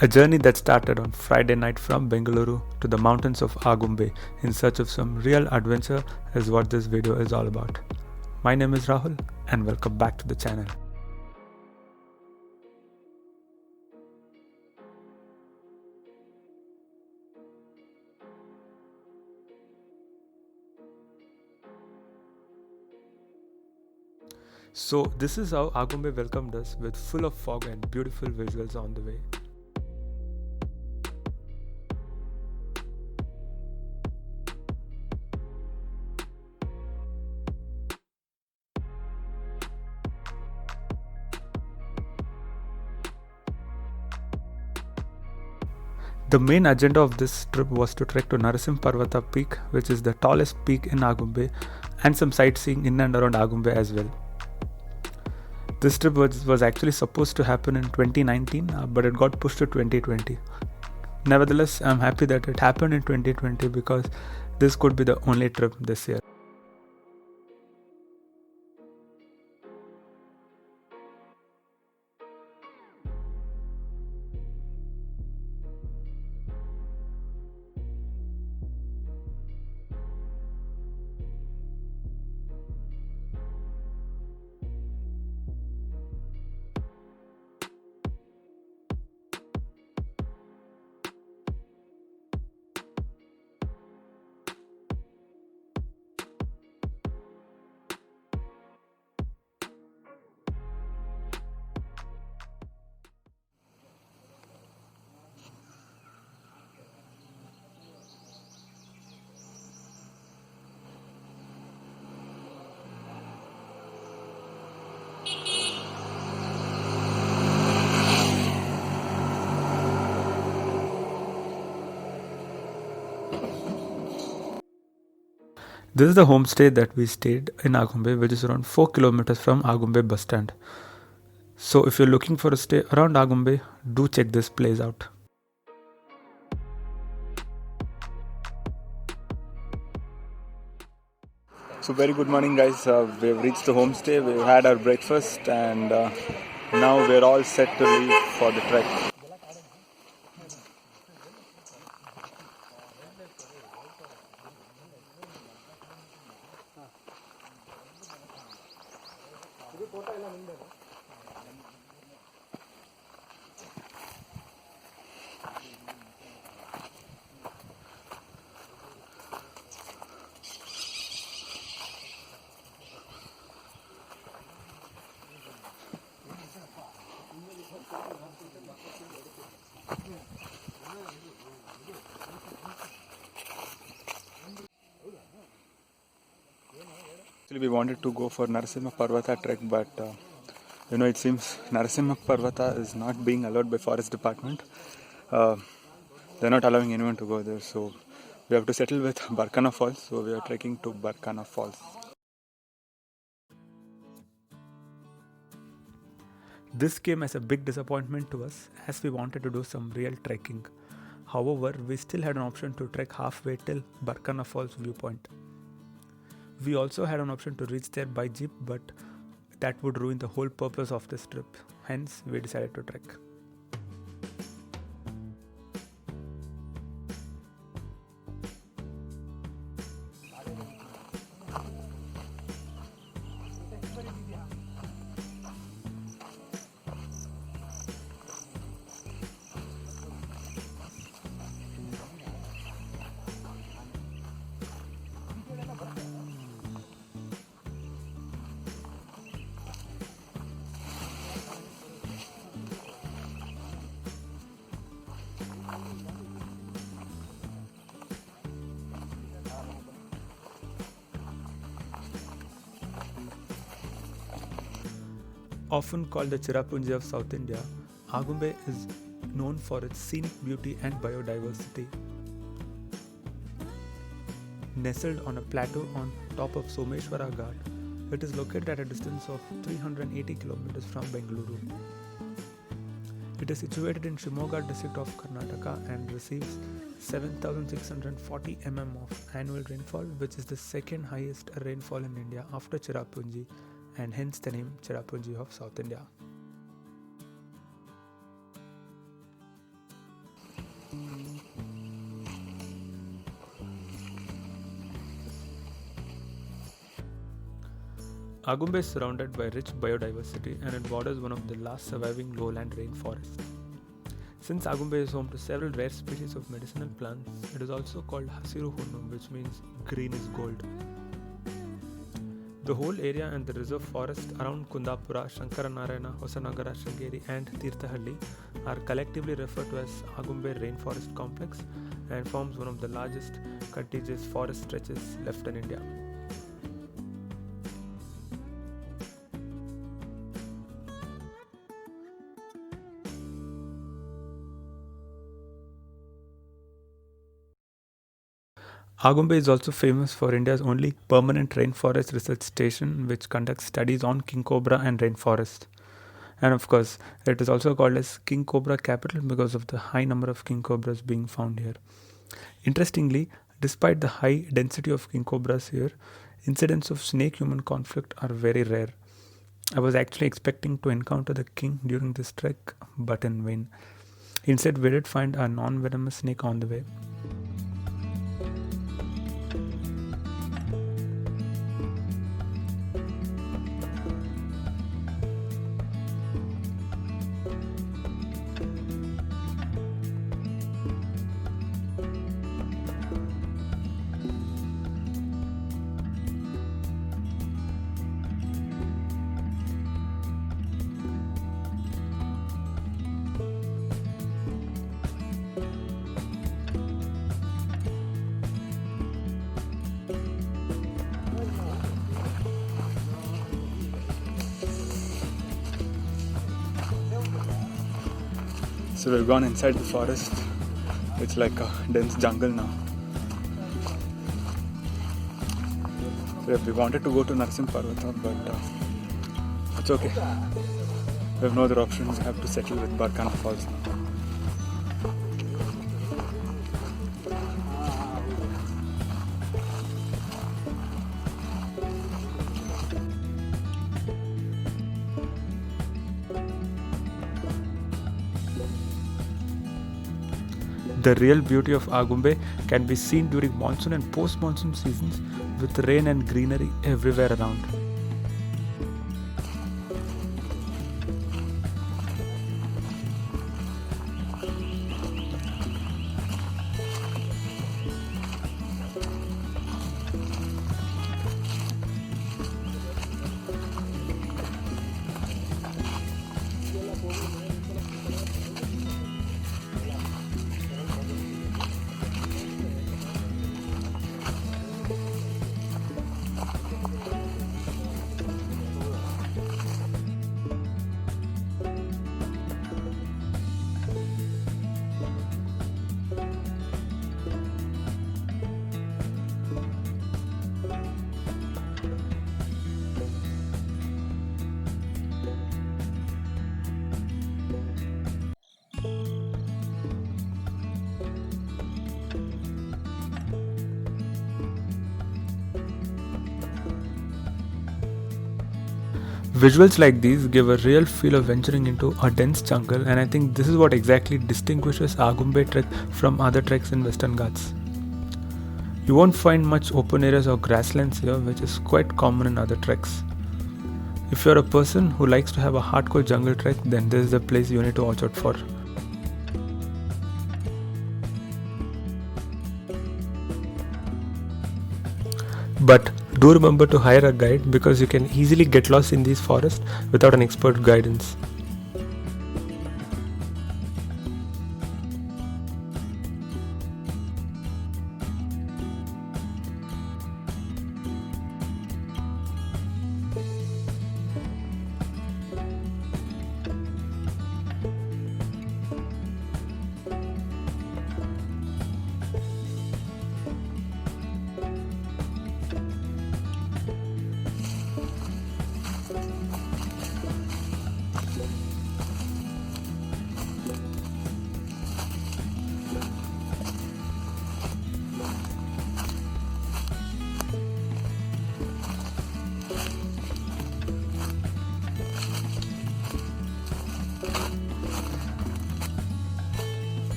A journey that started on Friday night from Bengaluru to the mountains of Agumbe in search of some real adventure is what this video is all about. My name is Rahul and welcome back to the channel. So this is how Agumbe welcomed us with full of fog and beautiful visuals on the way. The main agenda of this trip was to trek to Narasimha Parvata peak, which is the tallest peak in Agumbe, and some sightseeing in and around Agumbe as well. This trip was actually supposed to happen in 2019, but it got pushed to 2020. Nevertheless, I'm happy that it happened in 2020 because this could be the only trip this year. This is the homestay that we stayed in Agumbe, which is around 4 kilometers from Agumbe bus stand. So if you're looking for a stay around Agumbe, do check this place out. So very good morning guys, we've reached the homestay, we've had our breakfast and now we're all set to leave for the trek. Actually, we wanted to go for Narasimha Parvata trek, but it seems Narasimha Parvata is not being allowed by Forest Department. They're not allowing anyone to go there, so we have to settle with Barkana Falls. So we are trekking to Barkana Falls. This came as a big disappointment to us as we wanted to do some real trekking. However, we still had an option to trek halfway till Barkana Falls viewpoint. We also had an option to reach there by jeep, but that would ruin the whole purpose of this trip. Hence, we decided to trek. Often called the Cherrapunji of South India, Agumbe is known for its scenic beauty and biodiversity. Nestled on a plateau on top of Someshwara Ghat, it is located at a distance of 380 kilometers from Bengaluru. It is situated in Shimoga district of Karnataka and receives 7,640 mm of annual rainfall, which is the second highest rainfall in India after Cherrapunji, and hence the name Cherrapunji of South India. Agumbe is surrounded by rich biodiversity and it borders one of the last surviving lowland rainforests. Since Agumbe is home to several rare species of medicinal plants, it is also called Hasiru Hunnu, which means green is gold. The whole area and the reserve forest around Kundapura, Shankaranarayana, Hosanagara, Sringeri and Tirthahalli are collectively referred to as Agumbe Rainforest Complex and forms one of the largest contiguous forest stretches left in India. Agumbe is also famous for India's only permanent rainforest research station, which conducts studies on king cobra and rainforest. And of course, it is also called as king cobra capital because of the high number of king cobras being found here. Interestingly, despite the high density of king cobras here, incidents of snake-human conflict are very rare. I was actually expecting to encounter the king during this trek, but in vain. Instead, we did find a non-venomous snake on the way. So we've gone inside the forest. It's like a dense jungle now. So we wanted to go to Narasimha Parvata, but it's okay. We have no other options. We have to settle with Barkana Falls now. The real beauty of Agumbe can be seen during monsoon and post-monsoon seasons with rain and greenery everywhere around. Visuals like these give a real feel of venturing into a dense jungle, and I think this is what exactly distinguishes Agumbe trek from other treks in Western Ghats. You won't find much open areas or grasslands here, which is quite common in other treks. If you're a person who likes to have a hardcore jungle trek, then this is the place you need to watch out for. But do remember to hire a guide because you can easily get lost in these forests without an expert guidance.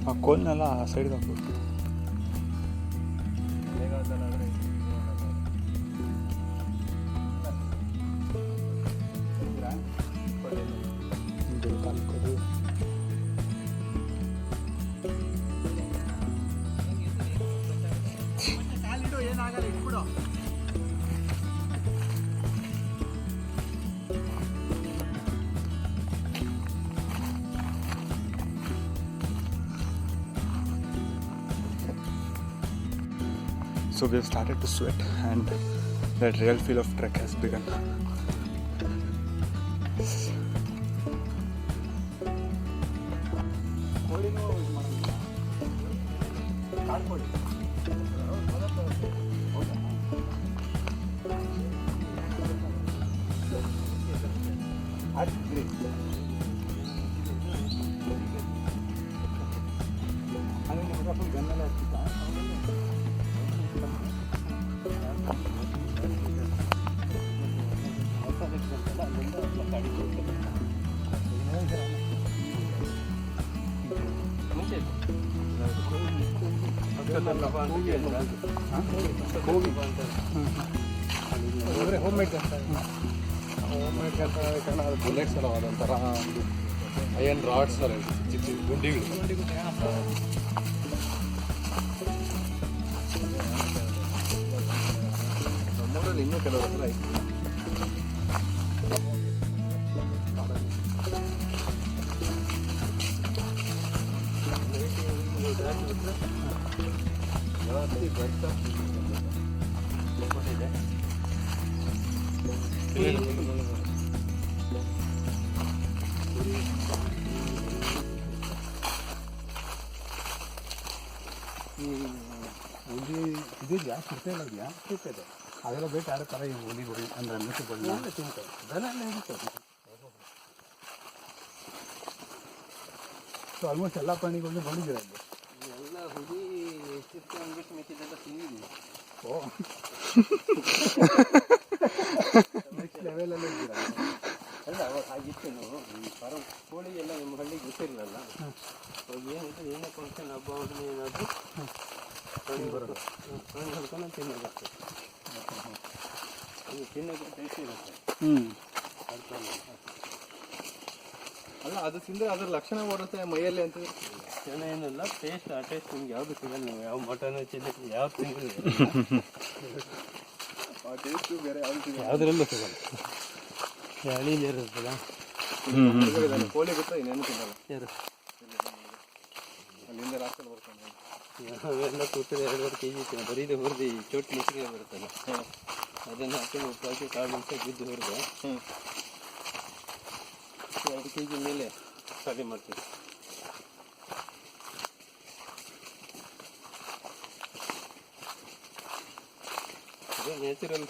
ಆ ಕೋಲ್ನೆಲ್ಲ ಆ ಸೈಡ್ಗೆ ಹಾಕ್ಬೇಕು. So we have started to sweat and that real feel of trek has begun. Home made ಕಾರಣ ಅದು bullets ಅಲ್ಲ, ಅದೊಂಥರ iron rods ಅಲ್ಲ, ಚಿಕ್ಕ ಚಿಕ್ಕ ಗುಂಡಿಗಳು. ನಮ್ಮೂರಲ್ಲಿ ಇನ್ನೂ ಕೆಲವರು ಹತ್ರ ಐತಿ. ಇದು ಜಾಸ್ತಿ ಇರ್ತೇನೆ, ಅದು ಜಾಸ್ತಿ ಇರ್ತದೆ. ಅದೆಲ್ಲ ಬೇಕು ಯಾರ ಥರ ಈ ಹುಲಿಗಳು ಅಂದರೆ ಮೆಸುಗಳು ತಿಂತಾರೆ, ದನ ಎಲ್ಲ ಹಿಡಿತದೆ. ಸೊ ಆಲ್ಮೋಸ್ಟ್ ಎಲ್ಲ ಪ್ರಾಣಿಗಳನ್ನ ಬಂದಿದ್ದೀರ ಅಲ್ಲಿ. ಎಲ್ಲ ಹುಲಿ ಎಷ್ಟಿತ್ತು ಅಂದ್ಬಿಟ್ಟು ಮೆಕ್ಕಿದ್ದೆಲ್ಲ ತಿಂದಿದ್ದೀವಿ. ಓ ನೆಕ್ಸ್ಟ್ ಲೆವೆಲಲ್ಲೇ ಇದ್ದೀರ. ಅಲ್ಲ ಅವಾಗ ಆಗಿತ್ತು, ನಾವು ಈ ಕೋಳಿ ಎಲ್ಲ ನಮ್ಮ ಹಳ್ಳಿಗೆ ಗೊತ್ತಿರಲಿಲ್ಲ. ಅವಾಗ ಏನಿದೆ ಏನೇ ಫಂಕ್ಷನ್ ಹಬ್ಬ ಹುಡುಗಿ ಏನಾದರೂ ಬರೋದು ಪ್ರಾಣಿ ಹೊಡ್ಕೊಂಡು ತಿನ್ನೋದಾಗ್ತದೆ. ಅದು ತಿನ್ನೋಕ್ಕೆ ಟೇಸ್ಟ್ ಇರುತ್ತೆ. ಅಲ್ಲ ಅದು ತಿಂದರೆ ಅದ್ರ ಲಕ್ಷಣ ಬರುತ್ತೆ ಮೈಯಲ್ಲಿ ಅಂತ ಲಕ್ಷಣ ಏನಿಲ್ಲ. ಟೇಸ್ಟ್ ಆ ಟೇಸ್ಟ್ ನಿಮ್ಗೆ ಯಾವುದು ಸಿಗಲ್ಲ. ನೀವು ಯಾವ ಮಟನ್ ಚಿಲ್ಲಿ ಯಾವ್ದು ತಿಂದರೆ ಆ ಟೇಸ್ಟು ಬೇರೆ ಯಾವುದರಲ್ಲೂ ಸಿಗಲ್ಲ. ಹಳ್ಳಿಲಿ ಇರುತ್ತಲ್ಲ ಕೋಳಿ ಗೊತ್ತಾ, ಇನ್ನೇನು ತಿನ್ನಲ್ಲ. ಯಾರು ಅಲ್ಲಿಂದ ರಾತ್ರಿ ಬರ್ತಾನೆ ಅವೆಲ್ಲ ಕೂತರೆ 2.5 kg ಬರೀದೆ ಹುರಿದು ಚೋಟ್ ಮೆಸಿಗೆ ಬರುತ್ತಲ್ಲ, ಅದನ್ನು ಹಾಕೊಂಡು ಉಪ್ಪಾಕಿ ಕಾಳು ಮೆಣಸು ಬಿದ್ದು ಹುರಿದು 2 kg ಮೇಲೆ ಖಾಲಿ ಮಾಡ್ತೀವಿ. ಅದು natural.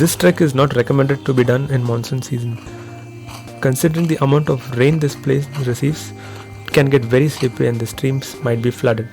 This trek is not recommended to be done in monsoon season. Considering the amount of rain this place receives, it can get very slippery and the streams might be flooded.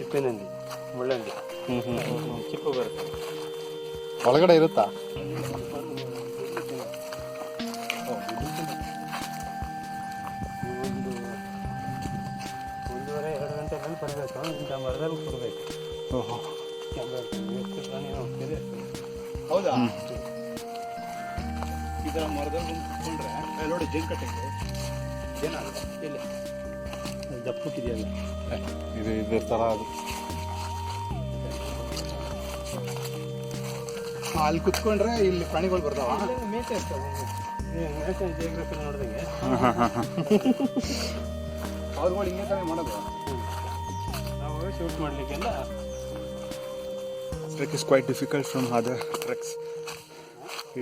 ಚಿಪ್ಪಿನಲ್ಲಿ ಮುಳ್ಳಂದಿ ಚಿಪ್ಪು ಬರುತ್ತೆ ಒಳಗಡೆ ಇರುತ್ತಾ? ಒಂದೂವರೆ 2 ಗಂಟೆ ಮೇಲೆ ಬರಬೇಕು. ಇಂಥ ಮರದಲ್ಲಿ ಕೊಡಬೇಕು. ಓಹೋ, ಎಷ್ಟು ಪ್ರಾಣಿ ಹೋಗ್ತಿದೆ. ಹೌದಾ? ಈ ಥರ ಮರದಲ್ಲಿ ಕುತ್ಕೊಂಡ್ರೆ ನೋಡಿ ಜೇನುಕಟ್ಟೆ ಏನಾಗುತ್ತೆ ಇಲ್ಲ ದಪ್ಪಕ್ಕಿದೆಯಲ್ಲ ಇದು ಇದ್ರ ಥರ ಅದು. ಅಲ್ಲಿ ಕುತ್ಕೊಂಡ್ರೆ ಇಲ್ಲಿ ಪ್ರಾಣಿಗಳು ಬರ್ತಾವ. ಮೇಕೆ ಇರ್ತಾವೆ. ನ್ಯಾಷನಲ್ ಜಿಯೋಗ್ರಫಿ ನೋಡಿದಂಗೆ ಅವ್ರುಗಳು ಹಿಂಗೆ ತಾನೇ ಮಾಡೋದು. ನಾವು shoot ಮಾಡಲಿಕ್ಕೆಲ್ಲ. This trek is quite difficult from other treks.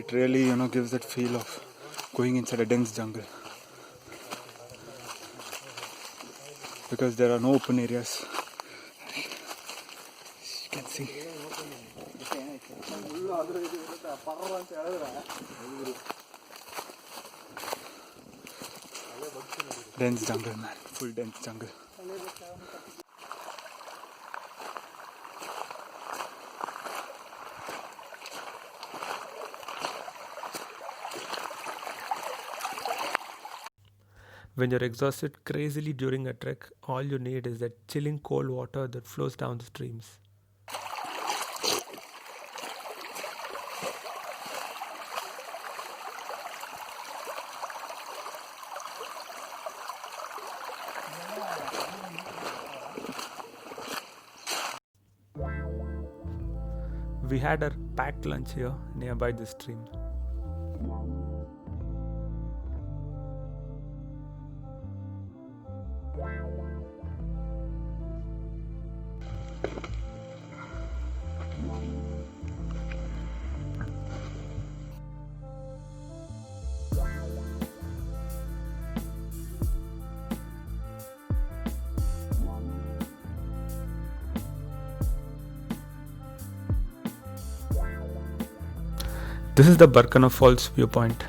It really, gives that feel of going inside a dense jungle. Because there are no open areas. You can see. Dense jungle, man. Full dense jungle. When you're exhausted crazily during a trek, all you need is that chilling cold water that flows down the streams. We had our packed lunch here nearby the stream. This is the Barkana Falls viewpoint.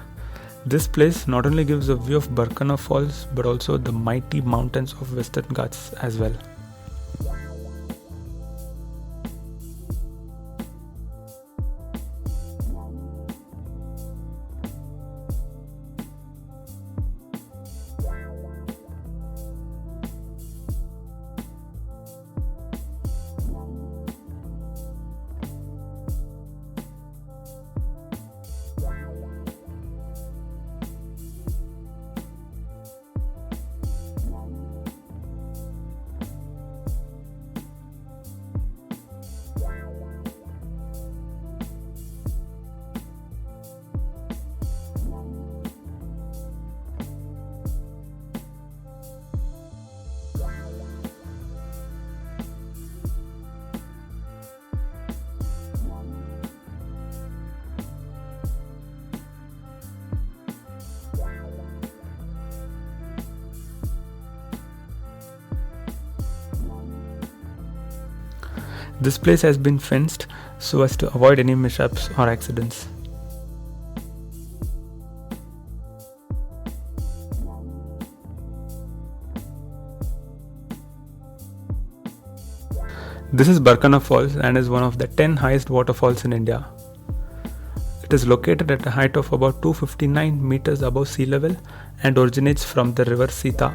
This place not only gives a view of Barkana Falls but also the mighty mountains of Western Ghats as well. This place has been fenced so as to avoid any mishaps or accidents. This is Barkana Falls and is one of the 10 highest waterfalls in India. It is located at a height of about 259 meters above sea level and originates from the river Sita.